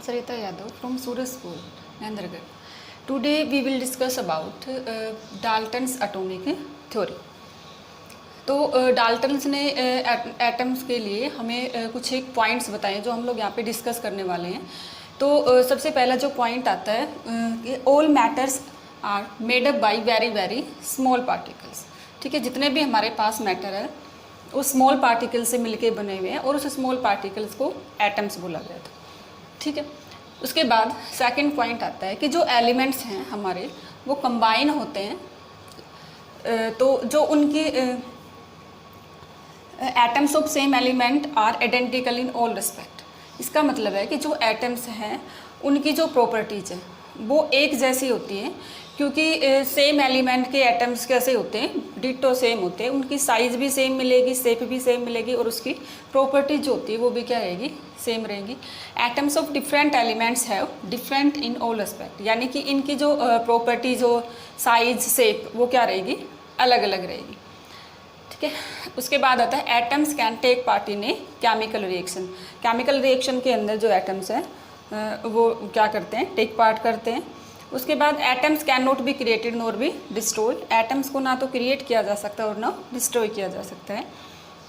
Sarita Yadav from Surya School, Nandargarh. Today we will discuss about Dalton's atomic theory. तो Dalton's ने atoms के लिए हमें कुछ एक पॉइंट्स बताए जो हम लोग यहाँ पे डिस्कस करने वाले हैं. तो सबसे पहला जो पॉइंट आता है कि all matters are made up by very very small particles. ठीक है, जितने भी हमारे पास मैटर है वो स्मॉल पार्टिकल से मिलके बने हुए हैं और उस स्मॉल पार्टिकल्स को एटम्स बोला गया था. ठीक है, उसके बाद सेकंड पॉइंट आता है कि जो एलिमेंट्स हैं हमारे वो कंबाइन होते हैं. तो जो उनकी atoms of same element are identical in all respect. इसका मतलब है कि जो एटम्स हैं उनकी जो प्रॉपर्टीज़ हैं वो एक जैसी होती हैं, क्योंकि सेम एलिमेंट के एटम्स कैसे होते हैं, डिटो सेम होते हैं, उनकी साइज़ भी सेम मिलेगी, शेप भी सेम मिलेगी और उसकी प्रॉपर्टी जो होती है वो भी क्या रहेगी, सेम रहेगी. Atoms of different elements have different in all respect, यानी कि इनकी जो प्रॉपर्टी जो साइज शेप वो क्या रहेगी, अलग अलग रहेगी. ठीक है, उसके बाद आता है atoms can take part in a chemical reaction. Chemical reaction के अंदर जो एटम्स हैं वो क्या करते हैं, टेक पार्ट करते हैं. उसके बाद atoms can not be created nor be destroyed. Atoms को ना तो क्रिएट किया जा सकता और ना डिस्ट्रॉय किया जा सकता है.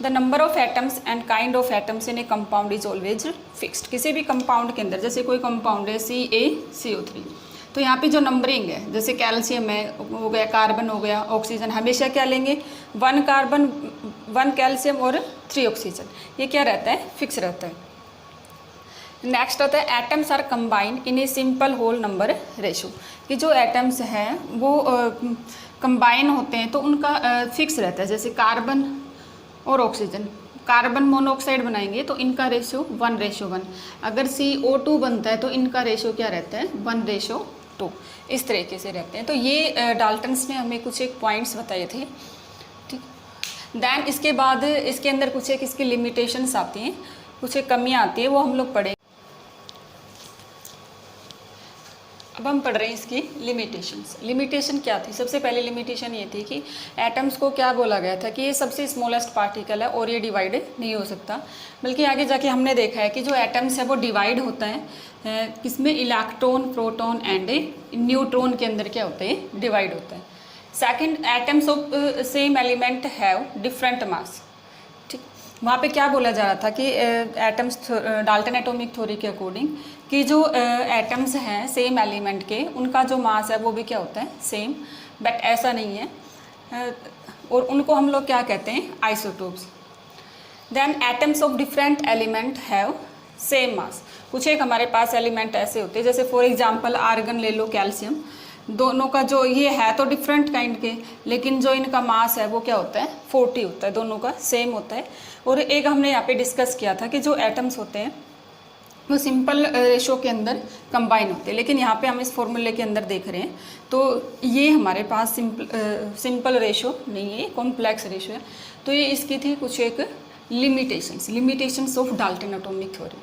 The number of atoms and kind of atoms in A compound is always fixed. किसी भी कंपाउंड के अंदर, जैसे कोई कंपाउंड है CaCO3, तो यहाँ पे जो नंबरिंग है, जैसे कैल्शियम है हो गया, कार्बन हो गया, ऑक्सीजन, हमेशा क्या लेंगे, 1 कार्बन 1 कैल्शियम और 3 ऑक्सीजन. ये क्या रहता है, फिक्स रहता है. नेक्स्ट आता है atoms are combined in a simple whole number ratio. कि जो एटम्स हैं वो कंबाइन होते हैं तो उनका फिक्स रहता है. जैसे कार्बन और ऑक्सीजन, कार्बन मोनोऑक्साइड बनाएंगे तो इनका रेशो 1:1. अगर CO2 बनता है तो इनका रेशो क्या रहता है, 1:2. इस तरीके से रहते हैं. तो ये डाल्टन्स ने हमें कुछ एक पॉइंट्स बताए थे. ठीक, देन इसके बाद इसके अंदर कुछ एक इसकी लिमिटेशंस आती हैं, कुछ एक कमियाँ आती है, वो हम लोग पढ़ेंगे. अब हम पढ़ रहे हैं इसकी लिमिटेशंस. लिमिटेशन क्या थी, सबसे पहले लिमिटेशन ये थी कि एटम्स को क्या बोला गया था कि ये सबसे स्मॉलेस्ट पार्टिकल है और ये डिवाइड नहीं हो सकता. बल्कि आगे जाके हमने देखा है कि जो एटम्स है वो डिवाइड होता है किसमें, इलेक्ट्रॉन, प्रोटॉन एंड न्यूट्रॉन के अंदर क्या होता है, डिवाइड होता है. Second, atoms of same element have different mass. ठीक, वहाँ पे क्या बोला जा रहा था कि एटम्स, डाल्टन एटॉमिक थ्योरी के अकॉर्डिंग, कि जो एटम्स हैं सेम एलिमेंट के उनका जो मास है वो भी क्या होता है, सेम. बट ऐसा नहीं है, और उनको हम लोग क्या कहते हैं, isotopes. Then atoms of different element have same mass. कुछ एक हमारे पास एलिमेंट ऐसे होते हैं, जैसे फॉर एग्जांपल आर्गन ले लो, कैल्शियम, दोनों का जो ये है तो डिफरेंट काइंड के, लेकिन जो इनका मास है वो क्या होता है, 40 होता है, दोनों का सेम होता है. और एक हमने यहाँ पे डिस्कस किया था कि जो एटम्स होते हैं वो सिंपल रेशो के अंदर कंबाइन होते हैं, लेकिन यहाँ पे हम इस फॉर्मूले के अंदर देख रहे हैं तो ये हमारे पास सिंपल रेशो नहीं है, कॉम्प्लेक्स रेशो है. तो ये इसकी थी कुछ एक limitations of Dalton atomic theory.